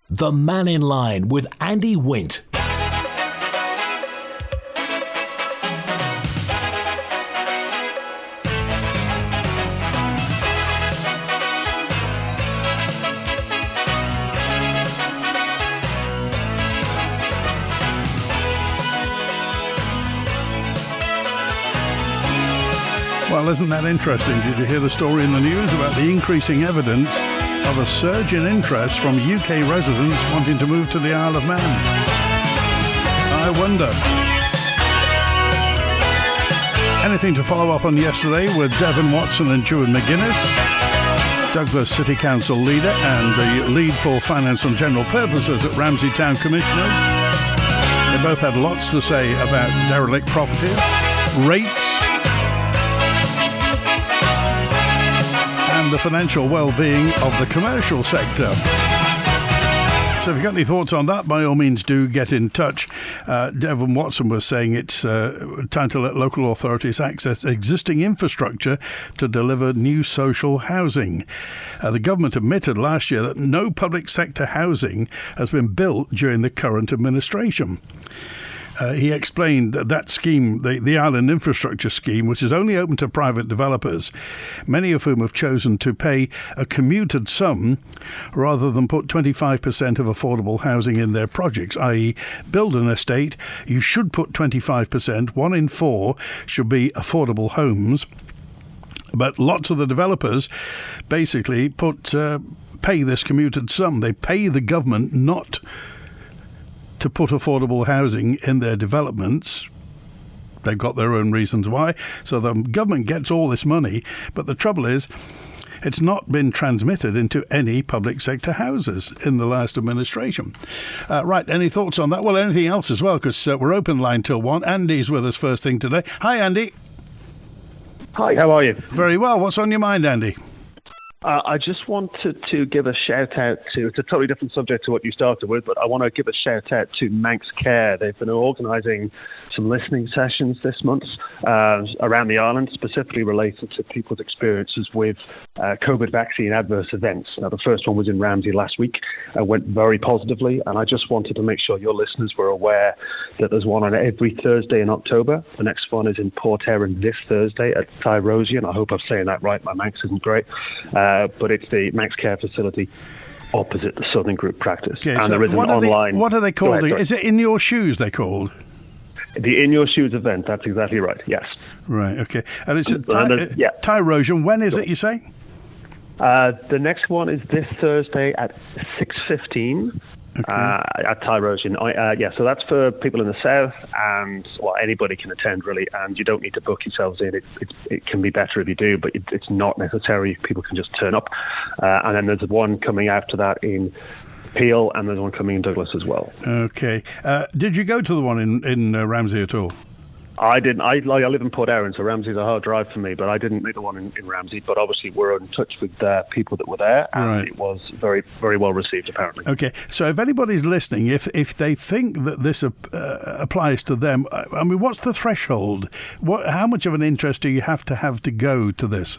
The Mannin Line with Andy Wint. Well, isn't that interesting? Did you hear the story in the news about the increasing evidence of a surge in interest from UK residents wanting to move to the Isle of Man? I wonder. Anything to follow up on yesterday with Devon Watson and Juan McGuinness, Douglas City Council leader and the lead for Finance and General Purposes at Ramsey Town Commissioners. They both had lots to say about derelict properties, rates, the financial well-being of the commercial sector. So if you've got any thoughts on that, by all means do get in touch. Devon Watson was saying it's time to let local authorities access existing infrastructure to deliver new social housing. The government admitted last year that no public sector housing has been built during the current administration. He explained that scheme, the Island Infrastructure Scheme, which is only open to private developers, many of whom have chosen to pay a commuted sum rather than put 25% of affordable housing in their projects, i.e. build an estate, you should put 25%, 1 in 4 should be affordable homes. But lots of the developers basically pay this commuted sum. They pay the government not to put affordable housing in their developments. They've got their own reasons why. So the government gets all this money, but the trouble is it's not been transmitted into any public sector houses in the last administration. Right, any thoughts on that? Well, anything else as well, because we're open line till 1. Andy's with us first thing today. Hi, Andy. Hi, how are you? Very well. What's on your mind, Andy? I just wanted to give a shout out to, it's a totally different subject to what you started with, but I want to give a shout out to Manx Care. They've been organising some listening sessions this month around the island, specifically related to people's experiences with COVID vaccine adverse events. Now, the first one was in Ramsey last week, went very positively, and I just wanted to make sure your listeners were aware that there's one on every Thursday in October. The next one is in Port Erin this Thursday at Thie Rosien. I hope I'm saying that right. My Manx isn't great. But it's the Manx Care facility opposite the Southern Group practice. Okay, and so there is an online... What are they called? Is it In Your Shoes they're called? The In Your Shoes event, that's exactly right, yes. Right, okay. And it's at Thie Rosien. When is it, you say? The next one is this Thursday at 6:15. Okay. At Thie Rosien. So that's for people in the south, and anybody can attend really, and you don't need to book yourselves in. It can be better if you do, but it's not necessary. People can just turn up. And then there's one coming after that in Peel, and there's one coming in Douglas as well. Okay. Did you go to the one in Ramsey at all? I didn't. I live in Port Erin, so Ramsey's a hard drive for me, but I didn't make the one in Ramsey. But obviously, we're in touch with people that were there, and It was very, very well received, apparently. Okay, so if anybody's listening, if they think that this applies to them, I mean, what's the threshold? How much of an interest do you have to go to this?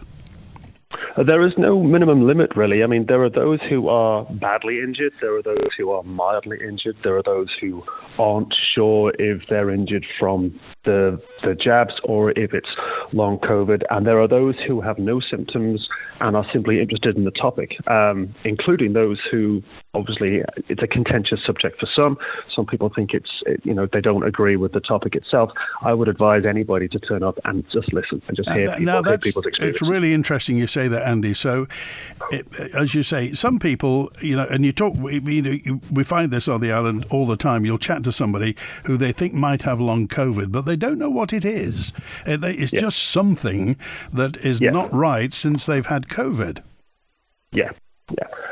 There is no minimum limit, really. I mean, there are those who are badly injured. There are those who are mildly injured. There are those who aren't sure if they're injured from the jabs or if it's long COVID. And there are those who have no symptoms and are simply interested in the topic, including those who, obviously, it's a contentious subject for some. Some people think they don't agree with the topic itself. I would advise anybody to turn up and just listen and just hear people's experiences. It's really interesting you say that, Andy. So, as you say, some people, and you talk, we find this on the island all the time. You'll chat to somebody who they think might have long COVID, but they don't know what it is. It's just something that is not right since they've had COVID. Yeah.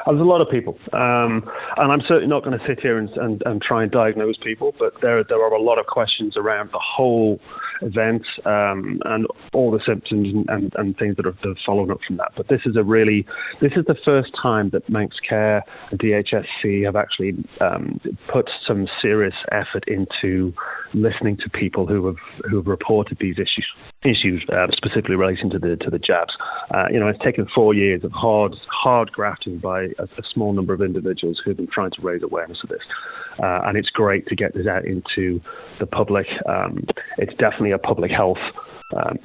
There's a lot of people, and I'm certainly not going to sit here and try and diagnose people, but there are a lot of questions around the whole event, and all the symptoms and things that are following up from that. But this is the first time that Manx Care and DHSC have actually put some serious effort into listening to people who have reported these issues specifically relating to the jabs. It's taken 4 years of hard grafting by a small number of individuals who've been trying to raise awareness of this. And it's great to get this out into the public. It's definitely a public health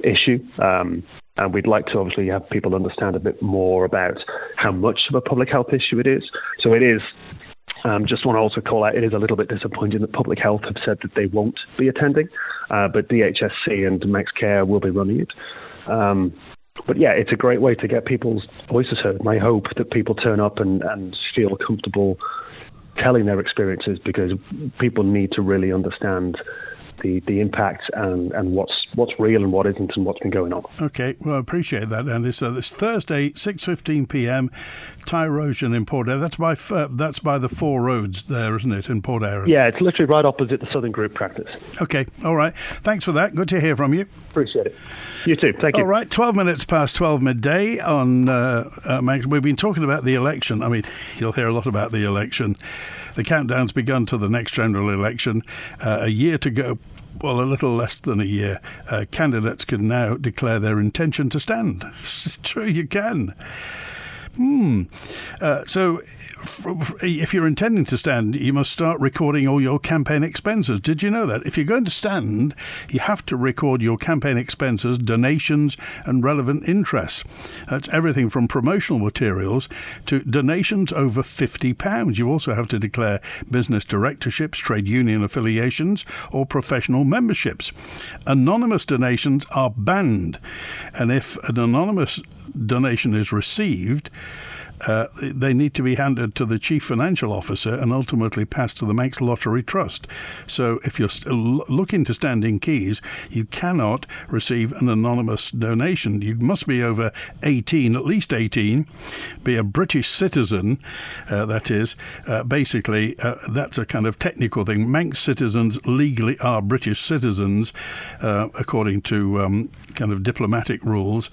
issue. And we'd like to obviously have people understand a bit more about how much of a public health issue it is. So it is. Just want to also call out, it is a little bit disappointing that Public Health have said that they won't be attending, but DHSC and Manx Care will be running it. But yeah, it's a great way to get people's voices heard. And I hope that people turn up and feel comfortable telling their experiences, because people need to really understand the impact and what's real and what isn't, and what's been going on. Okay, well, I appreciate that, Andy. So this Thursday, 6:15 p.m, Thie Rosien in Port Eyre. That's by the Four Roads there, isn't it, in Port Eyre? Yeah, it's literally right opposite the Southern Group practice. Okay, all right. Thanks for that. Good to hear from you. Appreciate it. You too. Thank you. All right, 12 minutes past 12 midday on Manx. We've been talking about the election. I mean, you'll hear a lot about the election. The countdown's begun to the next general election. A year to go. Well, a little less than a year. Candidates can now declare their intention to stand. True, you can. So if you're intending to stand, you must start recording all your campaign expenses. Did you know that? If you're going to stand, you have to record your campaign expenses, donations and relevant interests. That's everything from promotional materials to donations over £50. You also have to declare business directorships, trade union affiliations or professional memberships. Anonymous donations are banned, and if an anonymous donation is received, they need to be handed to the Chief Financial Officer and ultimately passed to the Manx Lottery Trust. So if you're looking to stand in Keys, you cannot receive an anonymous donation. You must be over 18, at least 18, be a British citizen, that is. Basically, that's a kind of technical thing. Manx citizens legally are British citizens, according to kind of diplomatic rules,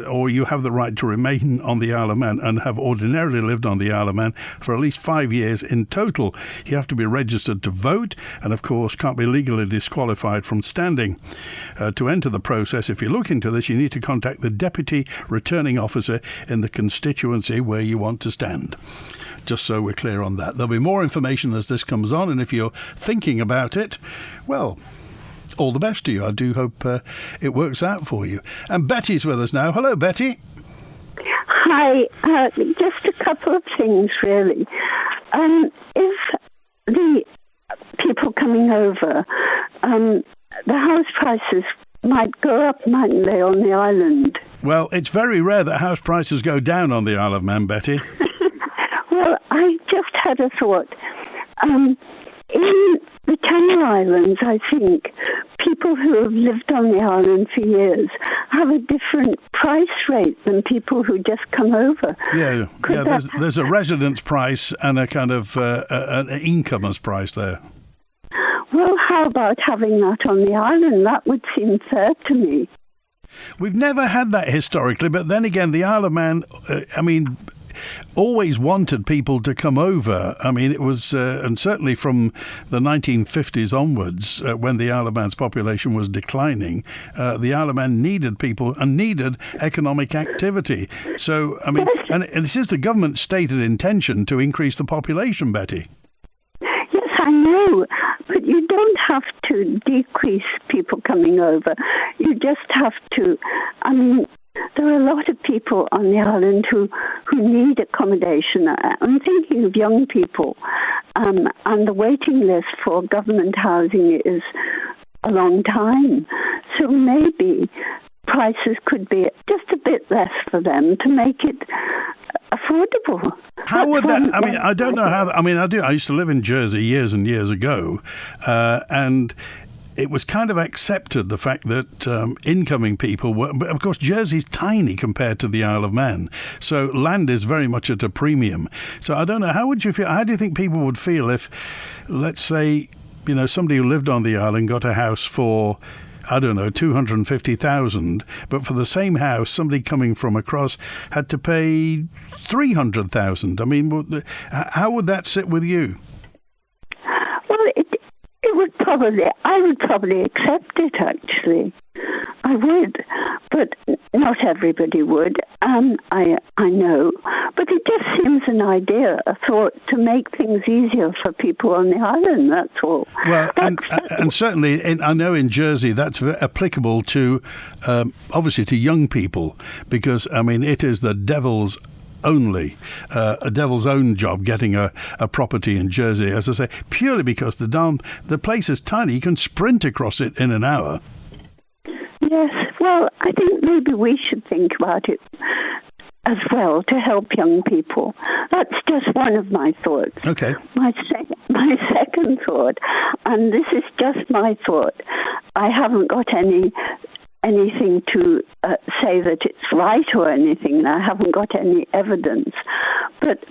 or you have the right to remain on the Isle of Man and have ordinarily lived on the Isle of Man for at least 5 years in total. You have to be registered to vote and, of course, can't be legally disqualified from standing. To enter the process, if you look into this, you need to contact the Deputy Returning Officer in the constituency where you want to stand. Just so we're clear on that. There'll be more information as this comes on, and if you're thinking about it, well, all the best to you. I do hope it works out for you. And Betty's with us now. Hello, Betty. Hi. Just a couple of things, really. If the people coming over, the house prices might go up, mightn't they, on the island? Well, it's very rare that house prices go down on the Isle of Man, Betty. Well, I just had a thought. In the Channel Islands, I think, people who have lived on the island for years have a different price rate than people who just come over. Yeah. There's a residence price and a kind of an incomer's price there. Well, how about having that on the island? That would seem fair to me. We've never had that historically, but then again, the Isle of Man, always wanted people to come over. I mean, it was, and certainly from the 1950s onwards, when the Isle of Man's population was declining, the Isle of Man needed people and needed economic activity. So, I mean, and it is the government's stated intention to increase the population, Betty. Yes, I know, but you don't have to decrease people coming over. You just have to, there are a lot of people on the island who need accommodation. I'm thinking of young people, and the waiting list for government housing is a long time. So maybe prices could be just a bit less for them to make it affordable. How would that? I mean, I don't know how. I mean, I used to live in Jersey years and years ago, and it was kind of accepted, the fact that incoming people were... But, of course, Jersey's tiny compared to the Isle of Man, so land is very much at a premium. So I don't know, how would you feel... How do you think people would feel if, let's say, somebody who lived on the island got a house for, I don't know, 250,000, but for the same house, somebody coming from across had to pay 300,000. I mean, how would that sit with you? Well, I would probably accept it, actually. I would, but not everybody would. I know, but it just seems an idea, a thought to make things easier for people on the island. That's all. Well, and certainly, I know in Jersey that's applicable to, obviously, to young people, because I mean it is the devil's a devil's own job getting a property in Jersey, as I say, purely because the place is tiny. You can sprint across it in an hour. Yes, well, I think maybe we should think about it as well to help young people. That's just one of my thoughts. Okay. My second thought, and this is just my thought, I haven't got anything to say that it's right or anything. I haven't got any evidence. But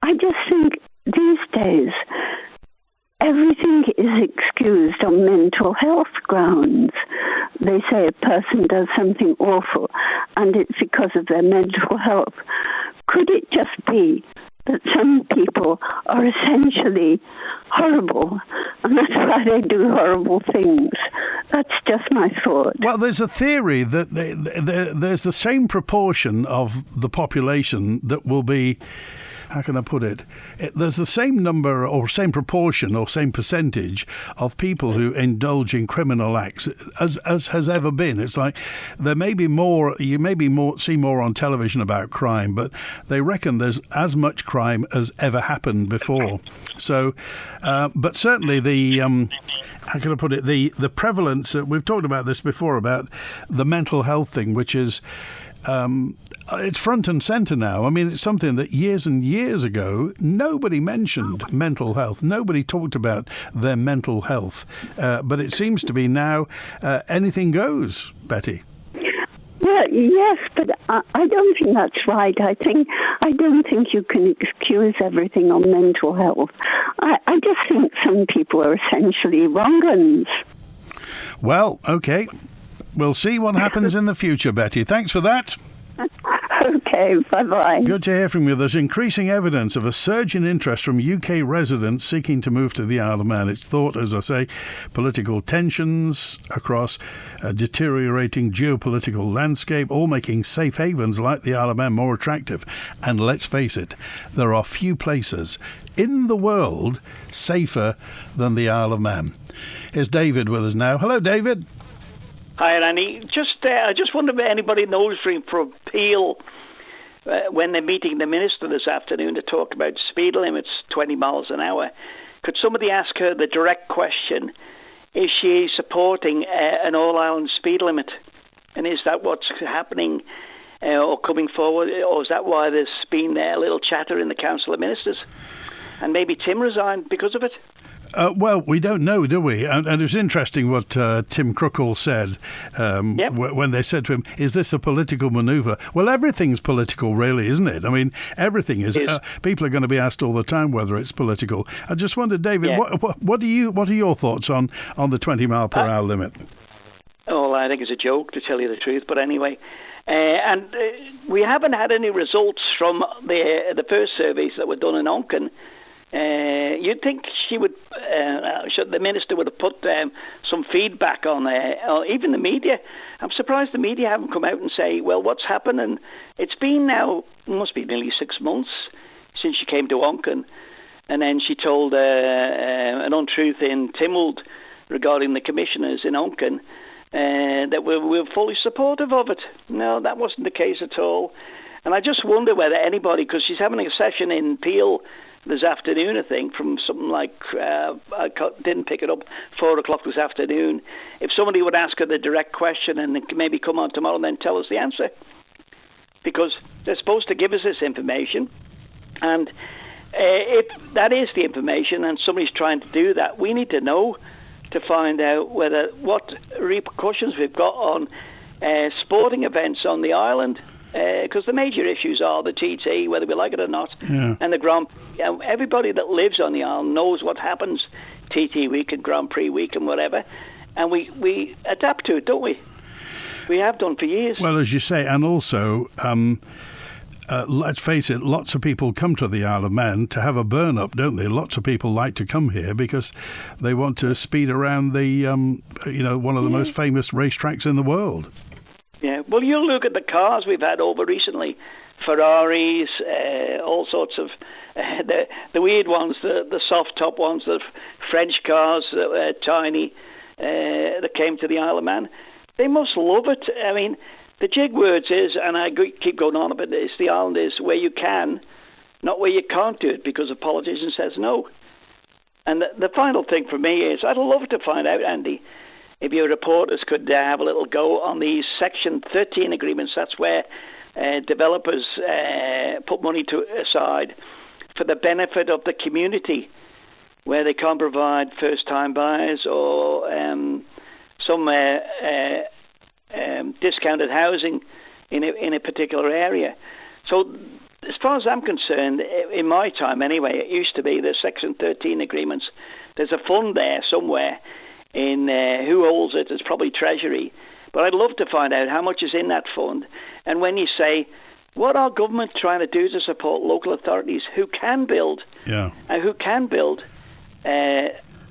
I just think these days everything is excused on mental health grounds. They say a person does something awful and it's because of their mental health. Could it just be that some people are essentially horrible and that's why they do horrible things? That's just my thought. Well, there's a theory that there's the same proportion of the population that will be, how can I put it? There's the same number or same proportion or same percentage of people who indulge in criminal acts as has ever been. It's like there may be more, you may see more on television about crime, but they reckon there's as much crime as ever happened before. So, but certainly the, how can I put it, the prevalence, we've talked about this before, about the mental health thing, which is, it's front and centre now. I mean, it's something that years and years ago, nobody mentioned mental health. Nobody talked about their mental health. But it seems to be now anything goes, Betty. Well, yes, but I don't think that's right. I don't think you can excuse everything on mental health. I just think some people are essentially wrong uns. Well, okay. We'll see what happens in the future, Betty. Thanks for that. Okay, bye-bye. Good to hear from you. There's increasing evidence of a surge in interest from UK residents seeking to move to the Isle of Man. It's thought, as I say, political tensions across a deteriorating geopolitical landscape, all making safe havens like the Isle of Man more attractive. And let's face it, there are few places in the world safer than the Isle of Man. Here's David with us now. Hello, David. Hi, Andy. I just wonder if anybody knows for Peel when they're meeting the minister this afternoon to talk about speed limits, 20 miles an hour. Could somebody ask her the direct question, is she supporting an all-island speed limit? And is that what's happening or coming forward? Or is that why there's been a little chatter in the Council of Ministers? And maybe Tim resigned because of it? Well, we don't know, do we? And it was interesting what Tim Crookall said when they said to him, is this a political manoeuvre? Well, everything's political, really, isn't it? I mean, everything is. People are going to be asked all the time whether it's political. I just wondered, David, what are your thoughts on the 20 mile per hour limit? Oh, I think it's a joke, to tell you the truth. But anyway, and we haven't had any results from the first surveys that were done in Onken. You'd think the minister would have put some feedback on even the media. I'm surprised the media haven't come out and say, well, what's happened? And it's been now, must be nearly 6 months since she came to Onken. And then she told an untruth in Tynwald regarding the commissioners in Onken that we're fully supportive of it. No, that wasn't the case at all. And I just wonder whether anybody, because she's having a session in Peel this afternoon, I think, from something like, I didn't pick it up, 4 o'clock this afternoon. If somebody would ask her the direct question and maybe come on tomorrow and then tell us the answer. Because they're supposed to give us this information. And if that is the information and somebody's trying to do that, we need to know to find out what repercussions we've got on sporting events on the island. Because the major issues are the TT, whether we like it or not, and the Grand Prix. Everybody that lives on the island knows what happens TT week and Grand Prix week and whatever, and we adapt to it, don't we? We have done for years. Well, as you say, and also, let's face it, lots of people come to the Isle of Man to have a burn-up, don't they? Lots of people like to come here because they want to speed around the, one of the most famous racetracks in the world. Yeah, well, you look at the cars we've had over recently, Ferraris, all sorts of the weird ones, the soft top ones, the French cars that were tiny that came to the Isle of Man. They must love it. I mean, the jig words is, and I keep going on about this, the island is where you can, not where you can't do it because a politician says no. And the final thing for me is, I'd love to find out, Andy, if your reporters could have a little go on these Section 13 agreements. That's where developers put money aside for the benefit of the community, where they can't provide first-time buyers or some discounted housing in a particular area. So as far as I'm concerned, in my time anyway, it used to be the Section 13 agreements. There's a fund there somewhere in who holds it. It's probably Treasury. But I'd love to find out how much is in that fund. And when you say, what are government trying to do to support local authorities who can build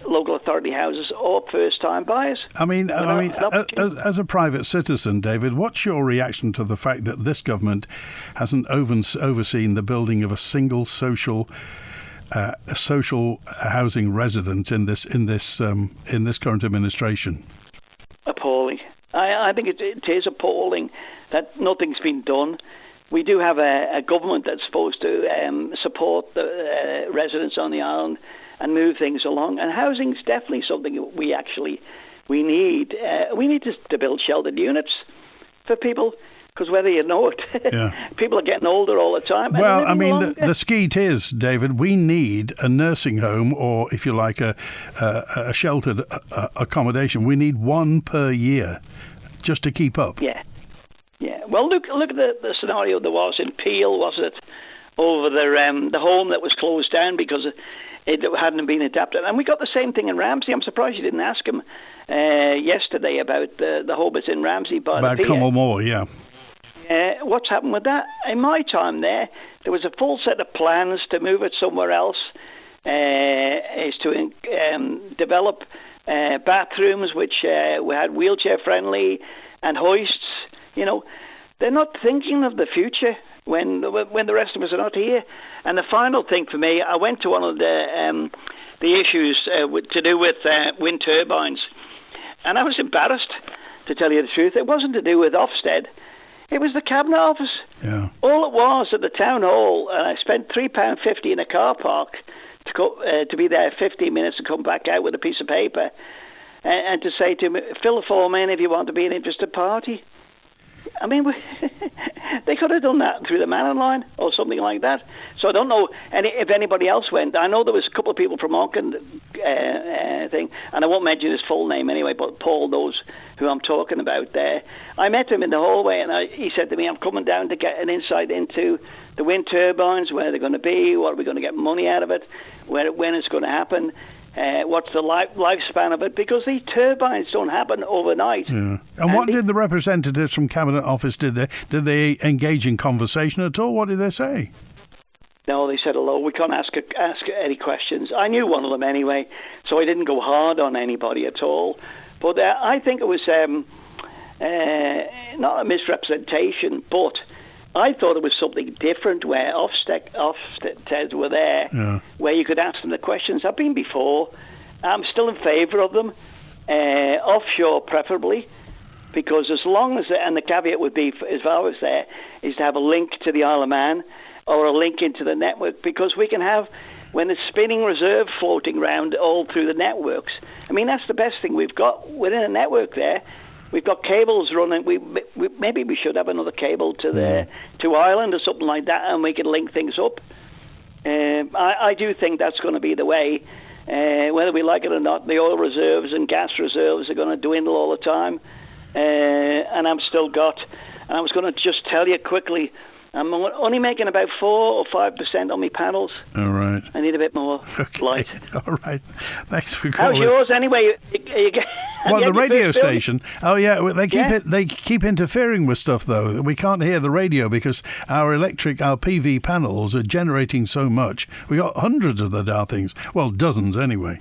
local authority houses or first-time buyers? I mean, as a private citizen, David, what's your reaction to the fact that this government hasn't overseen the building of a single social housing residence in this current administration? Appalling. I think it is appalling that nothing's been done. We do have a government that's supposed to support the residents on the island and move things along. And housing is definitely something we need. We need to build sheltered units for people, because whether you know it, people are getting older all the time. Well, I mean, the skeet is, David, we need a nursing home, or if you like, a sheltered accommodation. We need one per year just to keep up. Yeah. Well, look at the scenario there was in Peel, wasn't it, over the home that was closed down because it hadn't been adapted. And we got the same thing in Ramsey. I'm surprised you didn't ask him yesterday about the home that's in Ramsey by the pier. About Cummal Moor, yeah. What's happened with that? In my time there was a full set of plans to move it somewhere else, is to develop bathrooms which we had wheelchair-friendly and hoists. You know, they're not thinking of the future when the rest of us are not here. And the final thing for me, I went to one of the issues to do with wind turbines, and I was embarrassed, to tell you the truth. It wasn't to do with Ofsted. It was the Cabinet Office. Yeah. All it was at the Town Hall, and I spent £3.50 in a car park to be there 15 minutes and come back out with a piece of paper and to say to me, fill the form in if you want to be an interested party. I mean, they could have done that through the Mannin Line or something like that. So I don't know if anybody else went. I know there was a couple of people from Auckland thing, and I won't mention his full name anyway, but Paul knows who I'm talking about there. I met him in the hallway, and he said to me, I'm coming down to get an insight into the wind turbines, where they're going to be, what are we going to get money out of it, when it's going to happen. What's the lifespan of it? Because these turbines don't happen overnight. Yeah. And what did the representatives from Cabinet Office did they engage in conversation at all? What did they say? No, they said hello. We can't ask any questions. I knew one of them anyway, so I didn't go hard on anybody at all. But I think it was not a misrepresentation, but I thought it was something different where Ofsted were there, where you could ask them the questions. I've been before. I'm still in favour of them, offshore preferably, because as long as, and the caveat would be, as I was there, is to have a link to the Isle of Man or a link into the network, because we can have, when there's spinning reserve floating around all through the networks. I mean, that's the best thing we've got within a network there. We've got cables running. Maybe we should have another cable to Ireland or something like that, and we could link things up. I do think that's going to be the way. Whether we like it or not, the oil reserves and gas reserves are going to dwindle all the time. And I was going to just tell you quickly I'm only making about 4 or 5% on my panels. All right. I need a bit more light. All right. Thanks for calling. How's yours anyway? Well, the radio station. Oh, yeah. They keep interfering with stuff, though. We can't hear the radio because our PV panels are generating so much. We got hundreds of the darn things. Well, dozens anyway.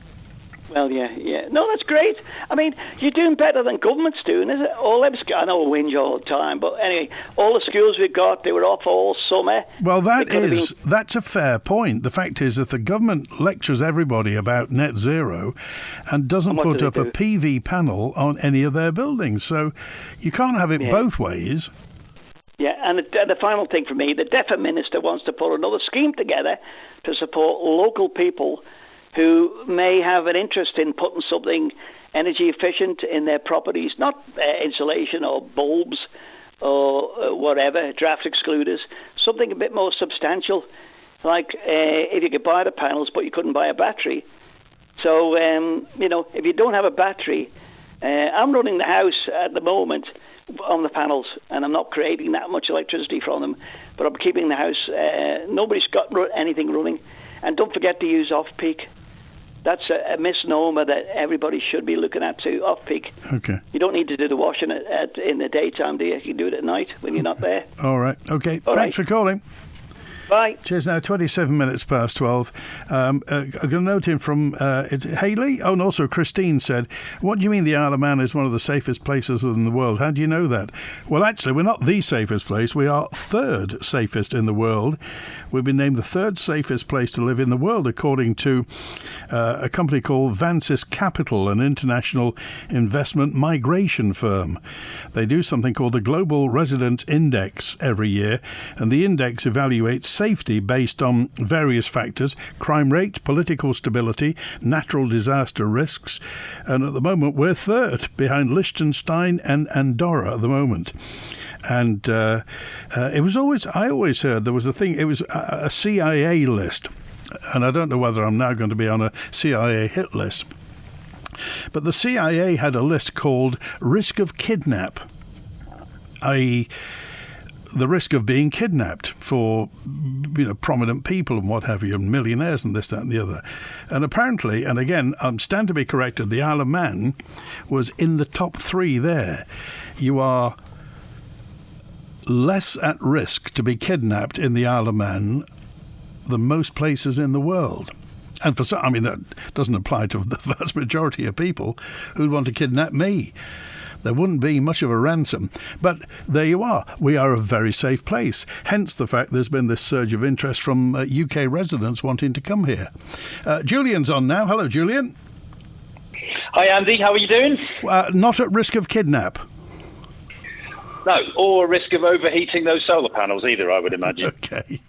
Well, yeah. No, that's great. I mean, you're doing better than government's doing, is it? I know we whinge all the time, but anyway, all the schools we've got, they were off all summer. Well, that's a fair point. The fact is, if the government lectures everybody about net zero and doesn't put up a PV panel on any of their buildings, so you can't have it both ways. Yeah, and the final thing for me, the DEFRA minister wants to put another scheme together to support local people who may have an interest in putting something energy efficient in their properties, not insulation or bulbs or whatever, draft excluders, something a bit more substantial, like if you could buy the panels but you couldn't buy a battery. So, if you don't have a battery, I'm running the house at the moment on the panels and I'm not creating that much electricity from them, but I'm keeping the house, nobody's got anything running. And don't forget to use off-peak. That's a misnomer that everybody should be looking at too, off-peak. Okay. You don't need to do the washing in the daytime, do you? You can do it at night when you're not there. All right. Okay. Thanks for calling. Bye. Cheers. Now 27 minutes past 12. I'm going to note in from Hayley. Oh, and also Christine said, "What do you mean the Isle of Man is one of the safest places in the world? How do you know that?" Well, actually, we're not the safest place. We are third safest in the world. We've been named the third safest place to live in the world, according to a company called Vansis Capital, an international investment migration firm. They do something called the Global Residence Index every year, and the index evaluates safety based on various factors: crime rate, political stability, natural disaster risks, and at the moment we're third behind Liechtenstein and Andorra at the moment. And I always heard there was a thing, it was a CIA list, and I don't know whether I'm now going to be on a CIA hit list, but the CIA had a list called risk of kidnap, i.e. the risk of being kidnapped for, prominent people and what have you, and millionaires and this, that and the other. And apparently, and again, I'm stand to be corrected, the Isle of Man was in the top 3 there. You are less at risk to be kidnapped in the Isle of Man than most places in the world. And for some, that doesn't apply to the vast majority of people who'd want to kidnap me. There wouldn't be much of a ransom. But there you are. We are a very safe place. Hence the fact there's been this surge of interest from UK residents wanting to come here. Julian's on now. Hello, Julian. Hi, Andy. How are you doing? Not at risk of kidnap. No, or risk of overheating those solar panels either, I would imagine. Okay.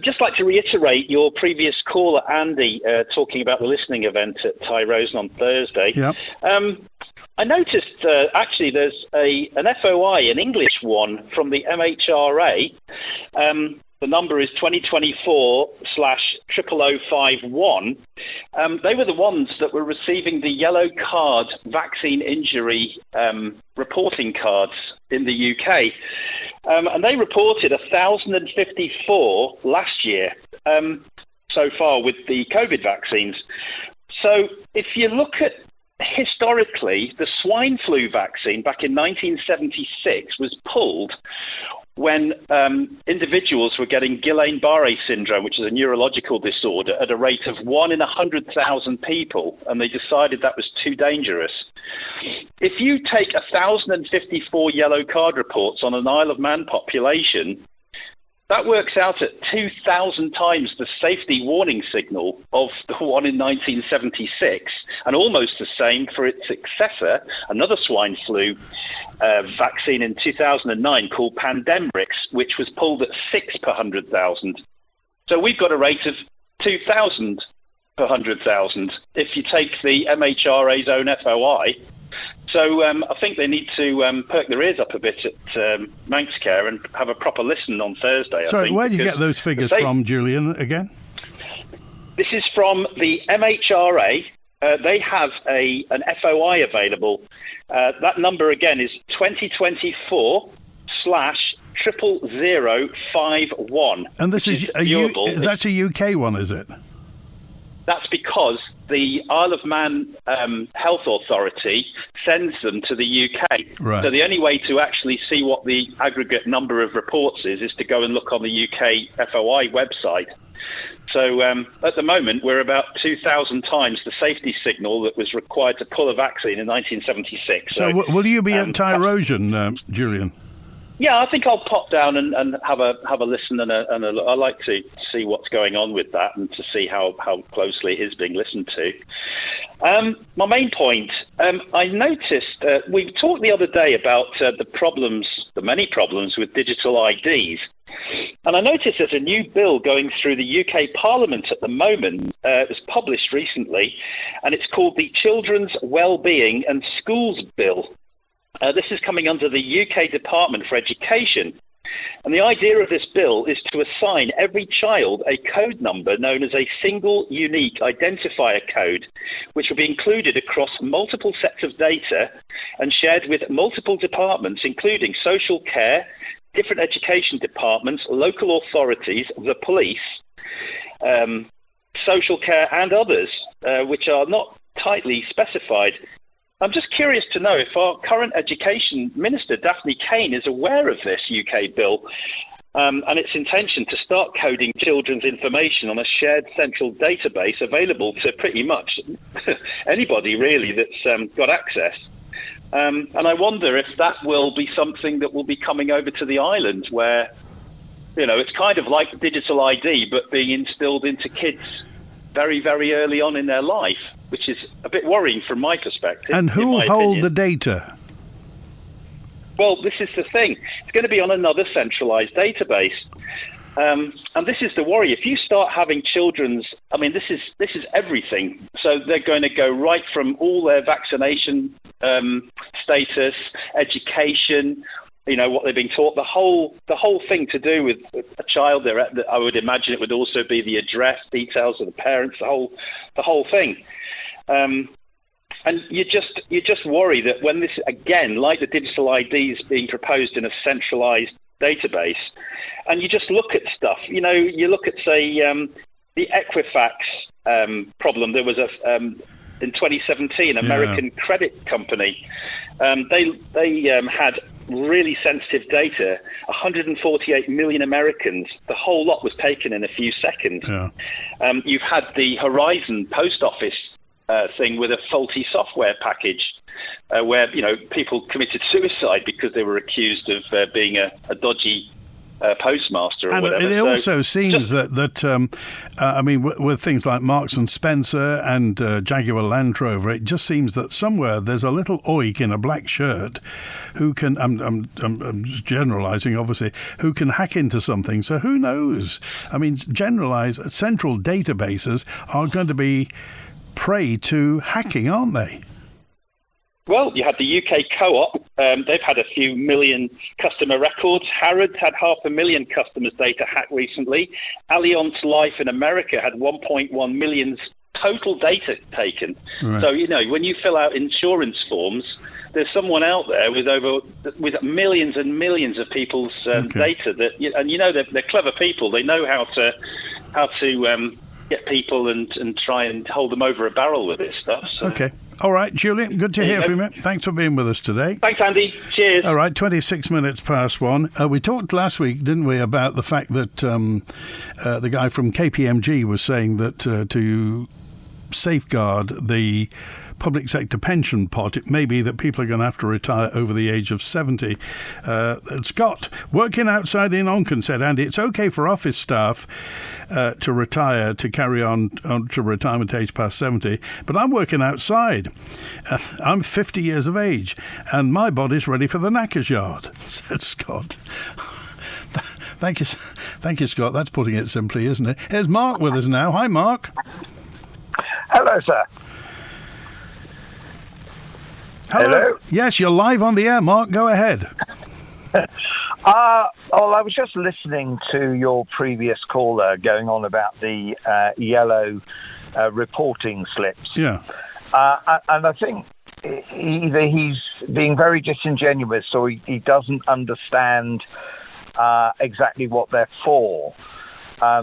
Just like to reiterate your previous caller, Andy, talking about the listening event at Thie Rosien on Thursday. Yeah. I noticed, actually, there's an FOI, an English one, from the MHRA. The number is 2024/00051. They were the ones that were receiving the yellow card vaccine injury reporting cards in the UK. And they reported 1,054 last year so far with the COVID vaccines. So if you look at historically, the swine flu vaccine back in 1976 was pulled when individuals were getting Guillain-Barré syndrome, which is a neurological disorder, at a rate of 1 in 100,000 people, and they decided that was too dangerous. If you take 1,054 yellow card reports on an Isle of Man population, that works out at 2,000 times the safety warning signal of the one in 1976, and almost the same for its successor, another swine flu vaccine in 2009 called Pandemrix, which was pulled at 6 per 100,000. So we've got a rate of 2,000 per 100,000 if you take the MHRA's own FOI. So I think they need to perk their ears up a bit at Manxcare and have a proper listen on Thursday. Sorry, where do you get those figures from, Julian, again? This is from the MHRA. They have an FOI available. That number, again, is 2024/00051. 00051. And this is that's a UK one, is it? That's because the Isle of Man Health Authority sends them to the UK. Right. So the only way to actually see what the aggregate number of reports is to go and look on the UK FOI website. So at the moment, we're about 2,000 times the safety signal that was required to pull a vaccine in 1976. So will you be at Thie Rosien, Julian? Yeah, I think I'll pop down and have a listen and I like to see what's going on with that and to see how closely it is being listened to. My main point, I noticed we talked the other day about the many problems with digital IDs. And I noticed there's a new bill going through the UK Parliament at the moment. It was published recently, and it's called the Children's Wellbeing and Schools Bill. This is coming under the UK Department for Education. And the idea of this bill is to assign every child a code number known as a single unique identifier code, which will be included across multiple sets of data and shared with multiple departments, including social care, different education departments, local authorities, the police, social care and others, which are not tightly specified. I'm just curious to know if our current Education Minister, Daphne Kane, is aware of this UK bill and its intention to start coding children's information on a shared central database available to pretty much anybody, really, that's got access. And I wonder if that will be something that will be coming over to the island where, it's kind of like digital ID, but being instilled into kids very, very early on in their life, which is a bit worrying from my perspective. And who will hold the data? Well, this is the thing. It's going to be on another centralised database. And this is the worry. If you start having children's, this is everything. So they're going to go right from all their vaccination status, education, what they've been taught, the whole thing to do with a child. I would imagine it would also be the address, details of the parents, the whole thing. And you just worry that when this, again, like the digital IDs being proposed in a centralised database, and you just look at stuff, you look at, say, the Equifax problem. There was in 2017, American Credit Company. They had really sensitive data. 148 million Americans. The whole lot was taken in a few seconds. Yeah. You've had the Horizon post office thing with a faulty software package, where people committed suicide because they were accused of being a dodgy postmaster or whatever. It also seems that with things like Marks and Spencer and Jaguar Land Rover, it just seems that somewhere there's a little oik in a black shirt who can, I'm just generalising obviously, who can hack into something. So who knows? Generalised central databases are going to be prey to hacking, aren't they? Well, you had the UK Co-op. They've had a few million customer records. Harrods had 500,000 customers' data hacked recently. Allianz Life in America had 1.1 million total data taken. Right. So, when you fill out insurance forms, there's someone out there with millions and millions of people's data they're clever people. They know how to get people and try and hold them over a barrel with this stuff. So. Okay. All right, Julian, good to hear from you. Thanks for being with us today. Thanks, Andy. Cheers. All right, 26 minutes past 1. We talked last week, didn't we, about the fact that the guy from KPMG was saying that to safeguard the public sector pension pot, it may be that people are going to have to retire over the age of 70. Scott, working outside in Onken, said, Andy, it's okay for office staff to retire, to carry on to retirement age past 70, but I'm working outside. I'm 50 years of age, and my body's ready for the knackers yard, said Scott. Thank you, Scott. That's putting it simply, isn't it? Here's Mark with us now. Hi, Mark. Hello, sir. Hello? Yes, you're live on the air, Mark. Go ahead. I was just listening to your previous caller going on about the yellow reporting slips. Yeah. And I think either he's being very disingenuous or he doesn't understand exactly what they're for.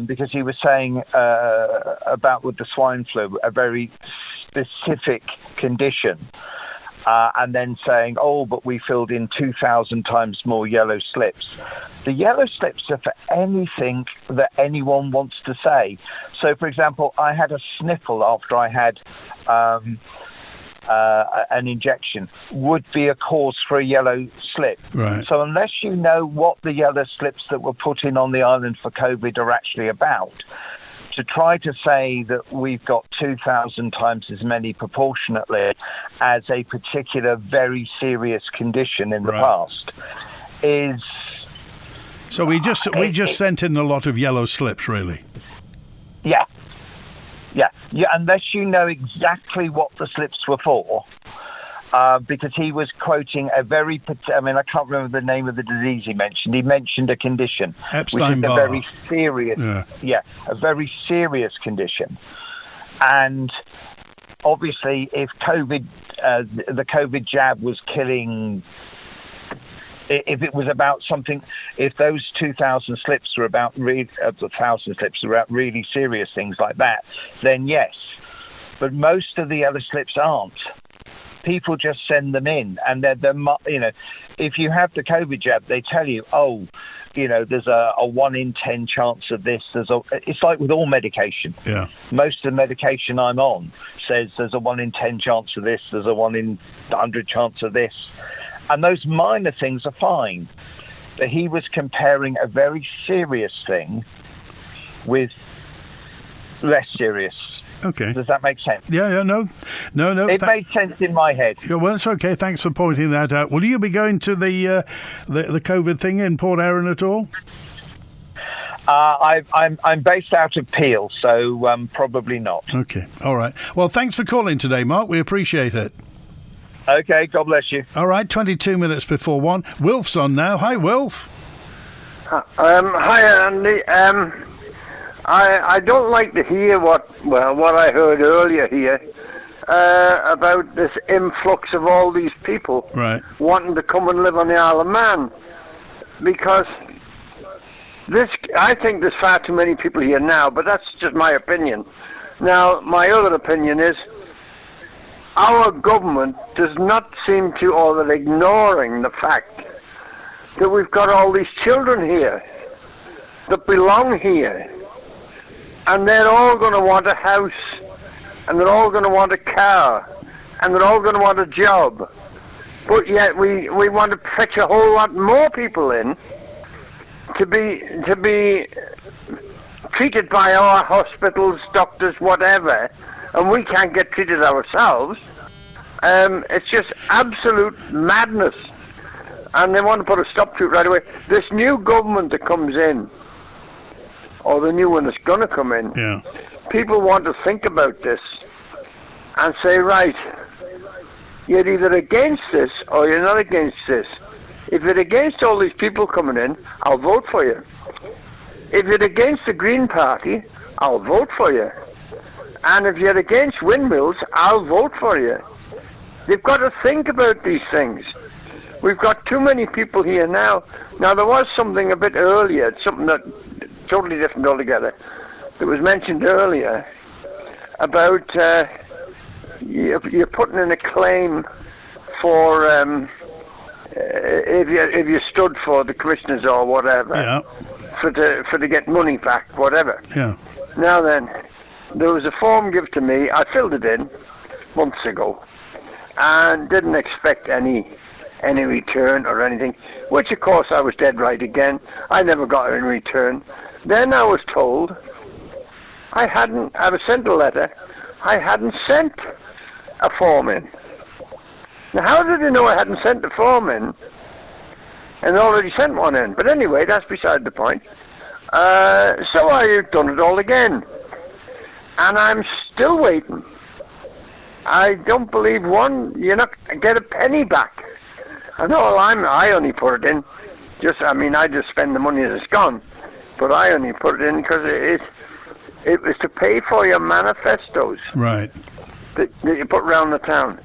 Because he was saying about with the swine flu, a very specific condition, and then saying, oh, but we filled in 2,000 times more yellow slips. The yellow slips are for anything that anyone wants to say. So, for example, I had a sniffle after I had an injection, would be a cause for a yellow slip. Right. So unless you know what the yellow slips that were put in on the island for COVID are actually about, to try to say that we've got 2,000 times as many proportionately as a particular very serious condition in the past is... So we just sent in a lot of yellow slips, really. Yeah, unless you know exactly what the slips were for, because he was quoting a very, I mean, I can't remember the name of the disease he mentioned. He mentioned a condition, Epstein-Barr. which is a very serious, a very serious condition. And obviously, if the COVID jab was killing. If it was about something, if those 2,000 slips were about 1,000 slips were about really serious things like that, then yes. But most of the other slips aren't. People just send them in, and they're if you have the COVID jab, they tell you, there's a 1 in 10 chance of this. It's like with all medication. Yeah. Most of the medication I'm on says there's a 1 in 10 chance of this. There's a 1 in 100 chance of this. And those minor things are fine. But he was comparing a very serious thing with less serious. Okay. Does that make sense? Yeah, no. It made sense in my head. Yeah, well, it's okay. Thanks for pointing that out. Will you be going to the COVID thing in Port Erin at all? I'm based out of Peel, so probably not. Okay, all right. Well, thanks for calling today, Mark. We appreciate it. Okay, God bless you. All right, 22 minutes before 1. Wilf's on now. Hi, Wilf. Hi, Andy. I don't like to hear what I heard earlier here about this influx of all these people wanting to come and live on the Isle of Man, because I think there's far too many people here now, but that's just my opinion. Now, my other opinion is our government does not seem to, or they're ignoring the fact that we've got all these children here that belong here, and they're all going to want a house, and they're all going to want a car, and they're all going to want a job, but yet we want to fetch a whole lot more people in to be treated by our hospitals, doctors, whatever, and we can't get treated ourselves. It's just absolute madness, and they want to put a stop to it right away. This new government that comes in, or the new one that's going to come in, people want to think about this and say, right, you're either against this or you're not against this. If you're against all these people coming in, I'll vote for you. If you're against the Green Party, I'll vote for you. And if you're against windmills, I'll vote for you. They've got to think about these things. We've got too many people here now. Now, there was something a bit earlier, something that totally different altogether, that was mentioned earlier about you're putting in a claim for if you stood for the commissioners or whatever, for to get money back, whatever. Yeah. Now then, there was a form given to me. I filled it in months ago, and didn't expect any return or anything. Which, of course, I was dead right again. I never got any return. Then I was told I was sent a letter. I hadn't sent a form in. Now, how did they know I hadn't sent the form in and already sent one in? But anyway, that's beside the point. So I've done it all again. And I'm still waiting. I don't believe you're not going to get a penny back. I know I only put it in. I just spend the money as it's gone. But I only put it in because it was to pay for your manifestos. Right. That you put around the town.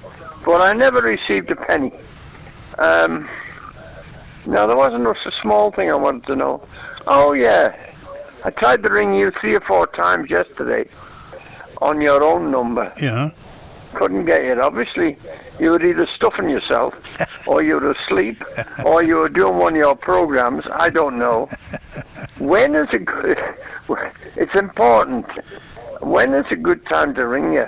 But I never received a penny. Now, there wasn't a small thing I wanted to know. Oh, yeah. I tried to ring you 3 or 4 times yesterday on your own number. Yeah. Couldn't get it. Obviously, you were either stuffing yourself, or you were asleep, or you were doing one of your programs. I don't know. When is a good... It's important. When is a good time to ring you?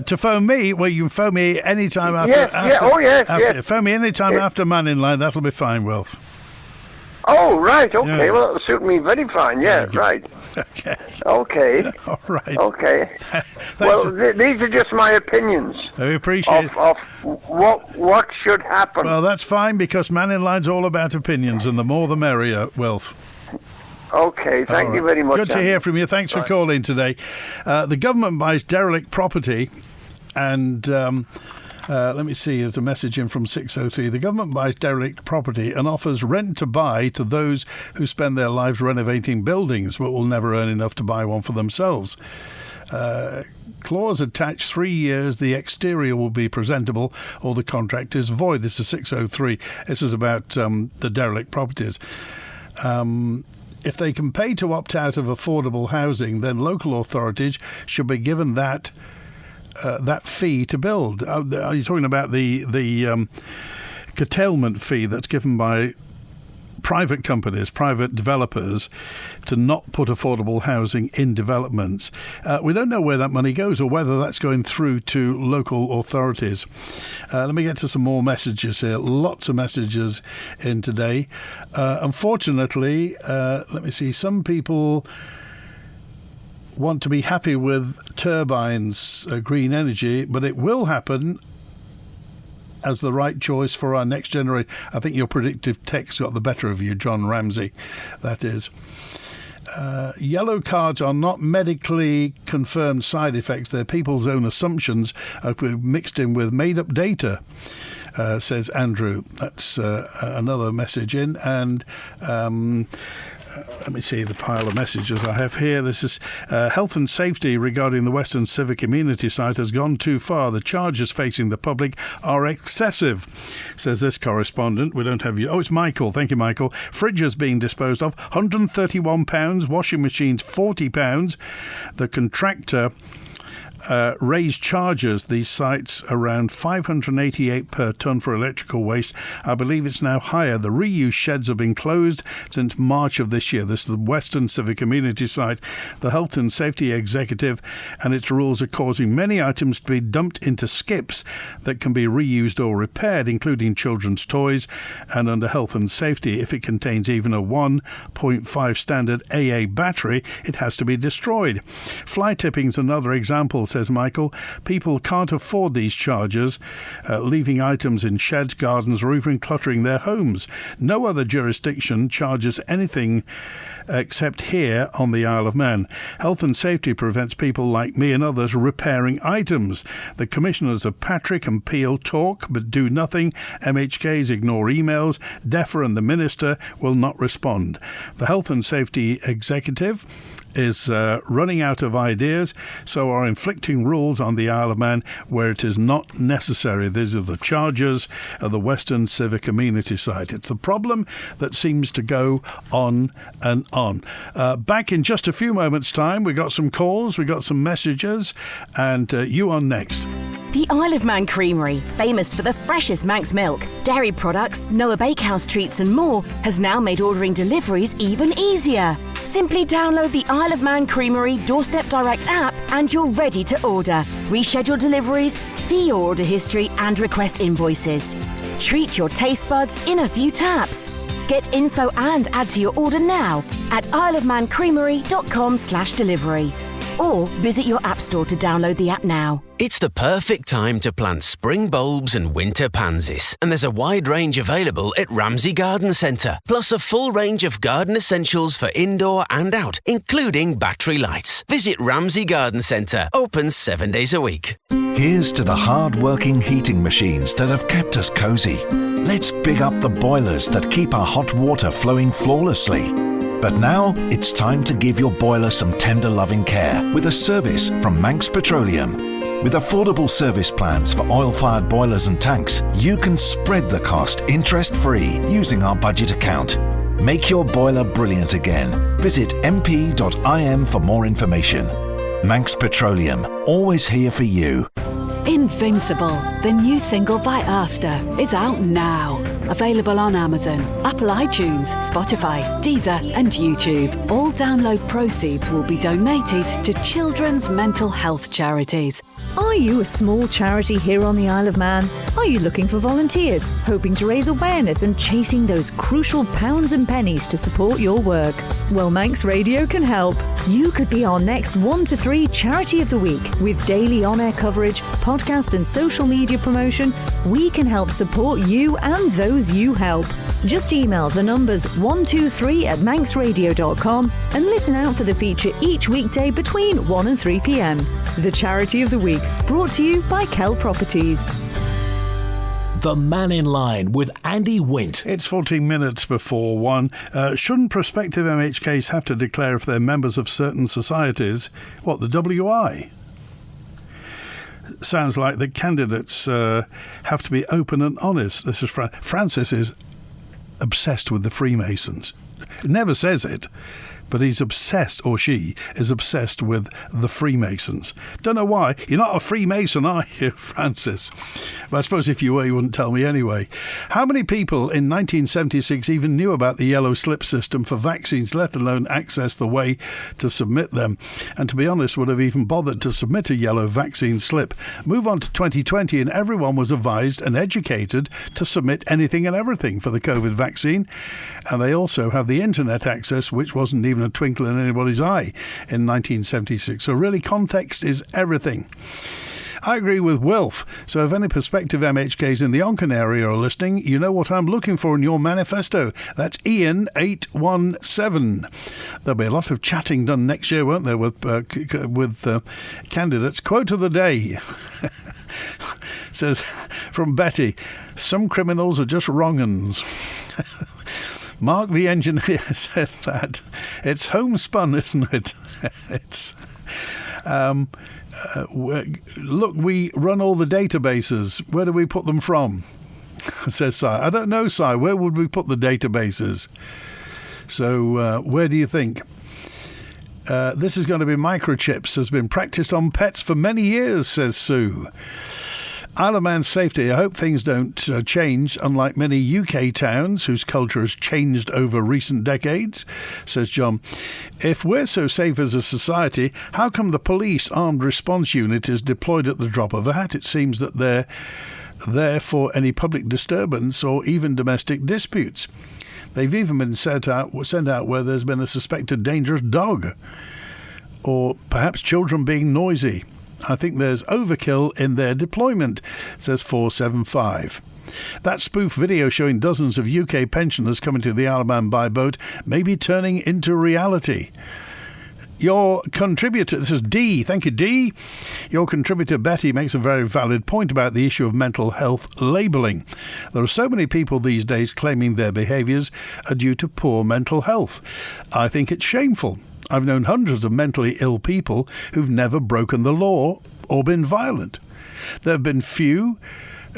To phone me? Well, you can phone me any time after... Yes. Phone me any time after Mannin Line. That'll be fine, Wilf. Oh, right, okay. Yeah. Well, that'll suit me very fine, yeah, right. Okay. Okay. All right. Okay. Well, these are just my opinions. We appreciate it. Of what should happen. Well, that's fine, because Mannin Line's all about opinions, and the more the merrier, Wilf. Okay, thank you very much. Good to hear from you. Thanks for calling today. The government buys derelict property, and let me see, there's a message in from 603. The government buys derelict property and offers rent to buy to those who spend their lives renovating buildings but will never earn enough to buy one for themselves. Clause attached, 3 years, the exterior will be presentable or the contract is void. This is 603. This is about the derelict properties. If they can pay to opt out of affordable housing, then local authorities should be given that fee to build. Are you talking about the curtailment fee that's given by private companies, private developers, to not put affordable housing in developments? We don't know where that money goes or whether that's going through to local authorities. Let me get to some more messages here. Lots of messages in today. Unfortunately, let me see, some people want to be happy with turbines, green energy, but it will happen as the right choice for our next generation. I think your predictive text got the better of you, John Ramsey, that is. Yellow cards are not medically confirmed side effects. They're people's own assumptions mixed in with made-up data, says Andrew. That's another message in. And let me see the pile of messages I have here. This is health and safety regarding the Western Civic Community site has gone too far. The charges facing the public are excessive, says this correspondent. We don't have you. Oh, it's Michael. Thank you, Michael. Fridges being disposed of, £131. Washing machines, £40. The contractor raised charges these sites around $588 per tonne for electrical waste. I believe it's now higher. The reuse sheds have been closed since March of this year. This is the Western Civic Community site. The Health and Safety Executive and its rules are causing many items to be dumped into skips that can be reused or repaired, including children's toys. And under Health and Safety, if it contains even a 1.5 standard AA battery, it has to be destroyed. Fly tipping's another example, says Michael. People can't afford these charges, leaving items in sheds, gardens, or even cluttering their homes. No other jurisdiction charges anything except here on the Isle of Man. Health and Safety prevents people like me and others repairing items. The commissioners of Patrick and Peel talk but do nothing. MHKs ignore emails. DEFRA and the Minister will not respond. The Health and Safety Executive is running out of ideas, so are inflicting rules on the Isle of Man where it is not necessary. These are the charges of the Western Civic Community site. It's a problem that seems to go on and on. Back in just a few moments' time. We got some calls, we got some messages, and you on next. The Isle of Man Creamery, famous for the freshest Manx milk, dairy products, Noah Bakehouse treats and more, has now made ordering deliveries even easier. Simply download the Isle of Man Creamery Doorstep Direct app and you're ready to order. Reschedule deliveries, see your order history and request invoices. Treat your taste buds in a few taps. Get info and add to your order now at isleofmancreamery.com/delivery. Or visit your app store to download the app now. It's the perfect time to plant spring bulbs and winter pansies. And there's a wide range available at Ramsey Garden Centre. Plus a full range of garden essentials for indoor and out, including battery lights. Visit Ramsey Garden Centre. Open 7 days a week. Here's to the hard-working heating machines that have kept us cosy. Let's big up the boilers that keep our hot water flowing flawlessly. But now it's time to give your boiler some tender loving care with a service from Manx Petroleum. With affordable service plans for oil-fired boilers and tanks, you can spread the cost interest-free using our budget account. Make your boiler brilliant again. Visit mp.im for more information. Manx Petroleum, always here for you. Invincible, the new single by Asta, is out now. Available on Amazon, Apple iTunes, Spotify, Deezer and YouTube. All download proceeds will be donated to children's mental health charities. Are you a small charity here on the Isle of Man? Are you looking for volunteers, hoping to raise awareness and chasing those crucial pounds and pennies to support your work? Well, Manx Radio can help. You could be our next 1 to 3 Charity of the Week. With daily on-air coverage, podcast and social media promotion, we can help support you and those you help. Just email the numbers 123@manxradio.com and listen out for the feature each weekday between 1 and 3 p.m. The Charity of the Week, brought to you by Kell Properties. The Mannin Line with Andy Wint. It's 14 minutes before 1. Shouldn't prospective MHKs have to declare if they're members of certain societies? What, the WI? Sounds like the candidates have to be open and honest. This is Francis is obsessed with the Freemasons. Never says it, but he's obsessed, or she is obsessed with the Freemasons. Don't know why. You're not a Freemason, are you, Francis? But I suppose if you were, you wouldn't tell me anyway. How many people in 1976 even knew about the yellow slip system for vaccines, let alone access the way to submit them? And to be honest, would have even bothered to submit a yellow vaccine slip. Move on to 2020 and everyone was advised and educated to submit anything and everything for the COVID vaccine. And they also have the internet access, which wasn't even a twinkle in anybody's eye in 1976. So really, context is everything. I agree with Wilf. So if any prospective MHKs in the Onken area are listening, you know what I'm looking for in your manifesto. That's Ian 817. There'll be a lot of chatting done next year, won't there, with candidates. Quote of the day. Says from Betty, some criminals are just wrong-uns. Mark the engineer says that. It's homespun, isn't it? It's look, we run all the databases. Where do we put them from? Says Si. I don't know, Si. Where would we put the databases? So where do you think? This is going to be microchips. Has been practiced on pets for many years, says Sue. Isle of Man safety. I hope things don't change, unlike many UK towns whose culture has changed over recent decades, says John. If we're so safe as a society, how come the police armed response unit is deployed at the drop of a hat? It seems that they're there for any public disturbance or even domestic disputes. They've even been sent out where there's been a suspected dangerous dog, or perhaps children being noisy. I think there's overkill in their deployment, says 475. That spoof video showing dozens of UK pensioners coming to the Isle of Man by boat may be turning into reality. Your contributor, this is D, thank you D. Your contributor Betty makes a very valid point about the issue of mental health labelling. There are so many people these days claiming their behaviours are due to poor mental health. I think it's shameful. I've known hundreds of mentally ill people who've never broken the law or been violent. There have been few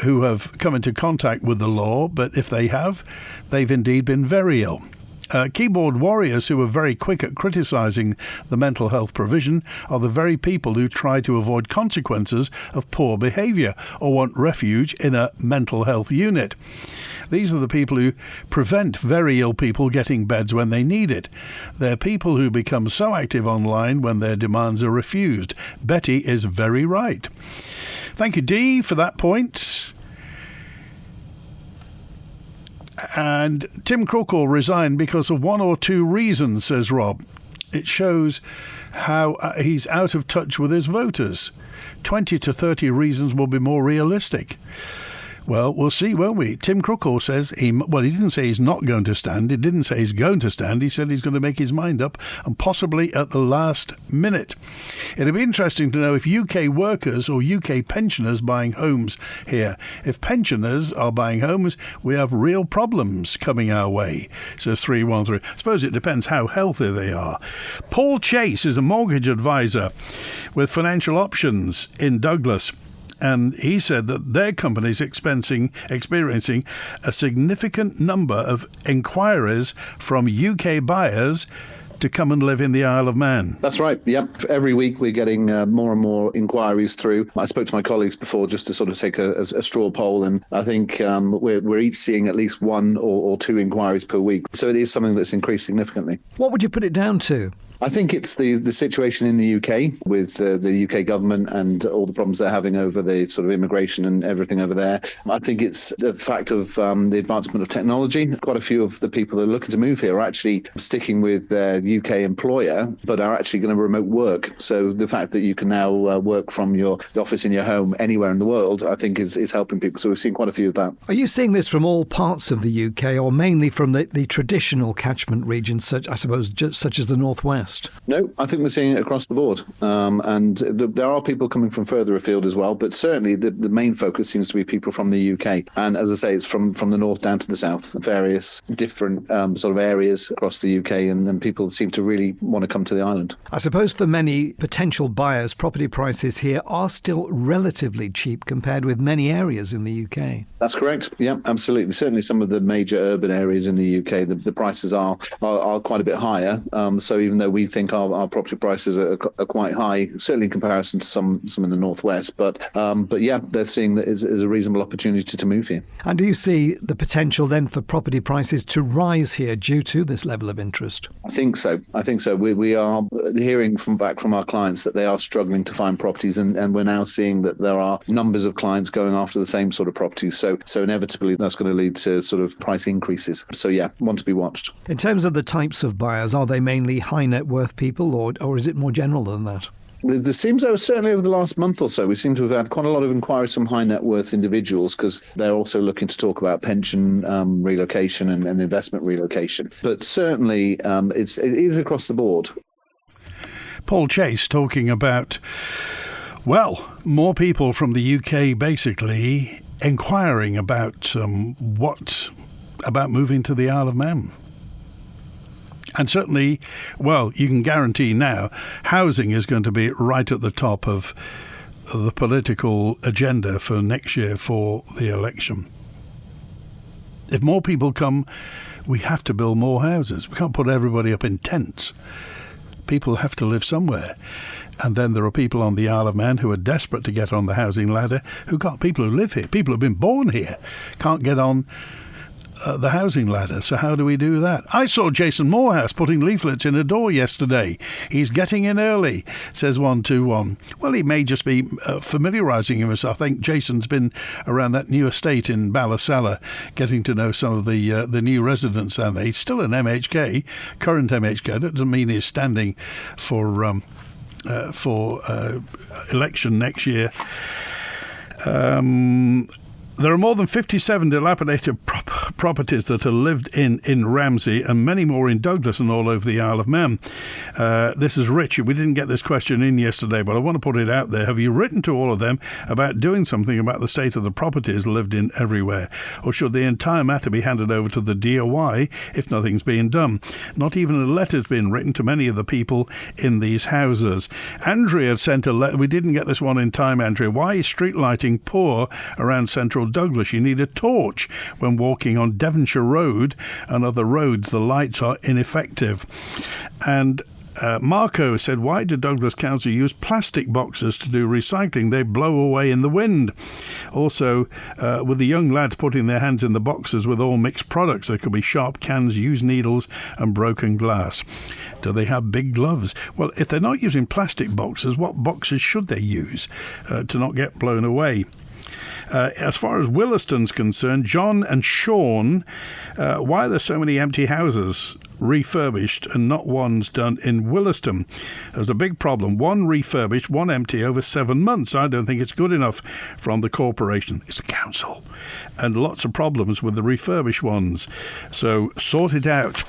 who have come into contact with the law, but if they have, they've indeed been very ill. Keyboard warriors who are very quick at criticising the mental health provision are the very people who try to avoid consequences of poor behaviour or want refuge in a mental health unit. These are the people who prevent very ill people getting beds when they need it. They're people who become so active online when their demands are refused. Betty is very right. Thank you, Dee, for that point. And Tim Crook will resign because of one or two reasons, says Rob. It shows how he's out of touch with his voters. 20 to 30 reasons will be more realistic. Well, we'll see, won't we? Tim Crookall says he didn't say he's not going to stand. He didn't say he's going to stand. He said he's going to make his mind up, and possibly at the last minute. It'll be interesting to know if UK workers or UK pensioners buying homes here. If pensioners are buying homes, we have real problems coming our way, says 313. I suppose it depends how healthy they are. Paul Chase is a mortgage advisor with Financial Options in Douglas. And he said that their company is experiencing a significant number of inquiries from UK buyers to come and live in the Isle of Man. That's right. Yep. Every week we're getting more and more inquiries through. I spoke to my colleagues before just to sort of take a straw poll, and I think we're each seeing at least one or two inquiries per week. So it is something that's increased significantly. What would you put it down to? I think it's the situation in the UK with the UK government and all the problems they're having over the sort of immigration and everything over there. I think it's the fact of the advancement of technology. Quite a few of the people that are looking to move here are actually sticking with their UK employer, but are actually going to remote work. So the fact that you can now work from your office in your home anywhere in the world, I think is helping people. So we've seen quite a few of that. Are you seeing this from all parts of the UK, or mainly from the traditional catchment regions, such as the Northwest? No, I think we're seeing it across the board. And there are people coming from further afield as well, but certainly the main focus seems to be people from the UK. And as I say, it's from the north down to the south, various different sort of areas across the UK, and then people seem to really want to come to the island. I suppose for many potential buyers, property prices here are still relatively cheap compared with many areas in the UK. That's correct. Yeah, absolutely. Certainly some of the major urban areas in the UK, the prices are quite a bit higher. So even though we think our property prices are quite high, certainly in comparison to some in the northwest, but yeah, they're seeing that is a reasonable opportunity to move here. And do you see the potential then for property prices to rise here due to this level of interest? I think so. We are hearing back from our clients that they are struggling to find properties, and we're now seeing that there are numbers of clients going after the same sort of properties. So inevitably that's going to lead to sort of price increases. So yeah, one to be watched. In terms of the types of buyers, are they mainly high net worth people, or is it more general than that? There seems, certainly over the last month or so, we seem to have had quite a lot of inquiries from high net worth individuals, because they're also looking to talk about pension relocation and investment relocation. But certainly it is across the board. Paul Chase talking about, more people from the UK basically inquiring about about moving to the Isle of Man. And certainly, you can guarantee now, housing is going to be right at the top of the political agenda for next year for the election. If more people come, we have to build more houses. We can't put everybody up in tents. People have to live somewhere. And then there are people on the Isle of Man who are desperate to get on the housing ladder, people who live here, people who have been born here, can't get on the housing ladder. So how do we do that? I saw Jason Morehouse putting leaflets in a door yesterday. He's getting in early, says 121. Well, he may just be familiarising himself. I think Jason's been around that new estate in Ballasalla, getting to know some of the new residents down there. He's still an MHK, current MHK. That doesn't mean he's standing for election next year. There are more than 57 dilapidated properties that are lived in Ramsey, and many more in Douglas and all over the Isle of Man. This is Rich. We didn't get this question in yesterday, but I want to put it out there. Have you written to all of them about doing something about the state of the properties lived in everywhere? Or should the entire matter be handed over to the DOI if nothing's being done? Not even a letter's been written to many of the people in these houses. Andrea sent a letter. We didn't get this one in time, Andrea. Why is street lighting poor around central Douglas? You need a torch when walking on Devonshire Road and other roads. The lights are ineffective. And Marco said, why do Douglas Council use plastic boxes to do recycling? They blow away in the wind. Also, with the young lads putting their hands in the boxes with all mixed products, there could be sharp cans, used needles and broken glass. Do they have big gloves? Well, if they're not using plastic boxes, what boxes should they use to not get blown away? As far as Williston's concerned, John and Sean, why are there so many empty houses? refurbished and not ones done in Williston. There's a big problem. One refurbished, one empty over 7 months. I don't think it's good enough from the corporation. It's the council. And lots of problems with the refurbished ones. So sort it out,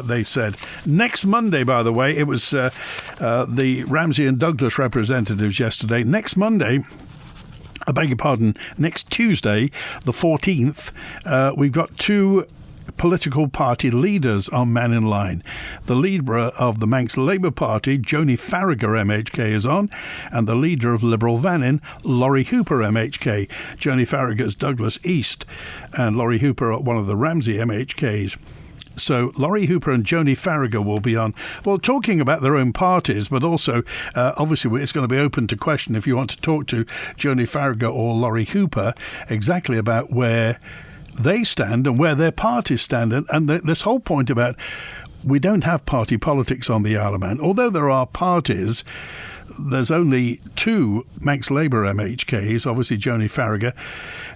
they said. Next Monday, by the way, it was the Ramsey and Douglas representatives yesterday. Next Monday, I beg your pardon, next Tuesday, the 14th, we've got two political party leaders on Mannin Line. The leader of the Manx Labour Party, Joni Farragher MHK, is on, and the leader of Liberal Vannin, Laurie Hooper MHK. Joni Farragher's Douglas East, and Laurie Hooper, one of the Ramsey MHKs. So Laurie Hooper and Joni Farragher will be on, well, talking about their own parties, but also, obviously, it's going to be open to question if you want to talk to Joni Farragher or Laurie Hooper exactly about where they stand and where their parties stand. And this whole point about we don't have party politics on the Isle of Man. Although there are parties, there's only two Manx Labour MHKs, obviously Joni Farragher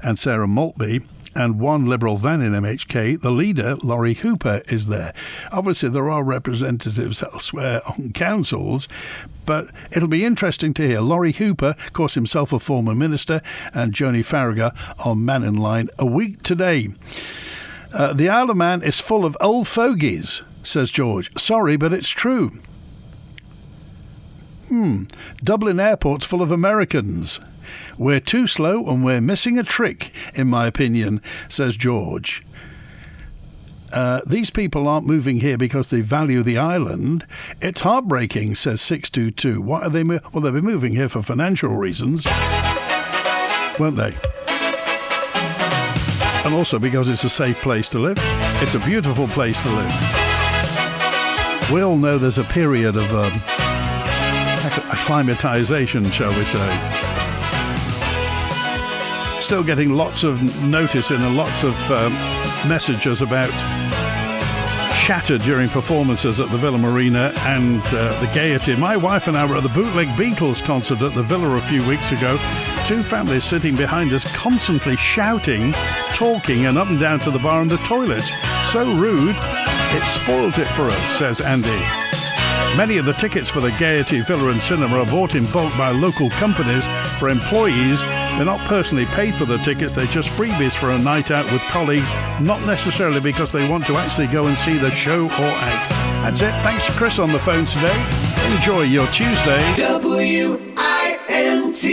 and Sarah Maltby, and one Liberal Vannin MHK. The leader, Laurie Hooper, is there. Obviously, there are representatives elsewhere on councils, but it'll be interesting to hear. Laurie Hooper, of course, himself a former minister, and Joni Farragher on Mannin Line a week today. The Isle of Man is full of old fogies, says George. Sorry, but it's true. Dublin Airport's full of Americans. We're too slow and we're missing a trick, in my opinion, says George. These people aren't moving here because they value the island. It's heartbreaking, says 622. Why are they? Well, they'll be moving here for financial reasons, won't they? And also because it's a safe place to live. It's a beautiful place to live. We all know there's a period of acclimatization, shall we say. Still getting lots of notice and lots of messages about chatter during performances at the Villa Marina and the gaiety. My wife and I were at the Bootleg Beatles concert at the Villa a few weeks ago. Two families sitting behind us constantly shouting, talking and up and down to the bar and the toilets. So rude, it spoilt it for us, says Andy. Many of the tickets for the Gaiety Villa and Cinema are bought in bulk by local companies for employees. They're not personally paid for the tickets, they're just freebies for a night out with colleagues, not necessarily because they want to actually go and see the show or act. That's it. Thanks to Chris on the phone today. Enjoy your Tuesday. WINT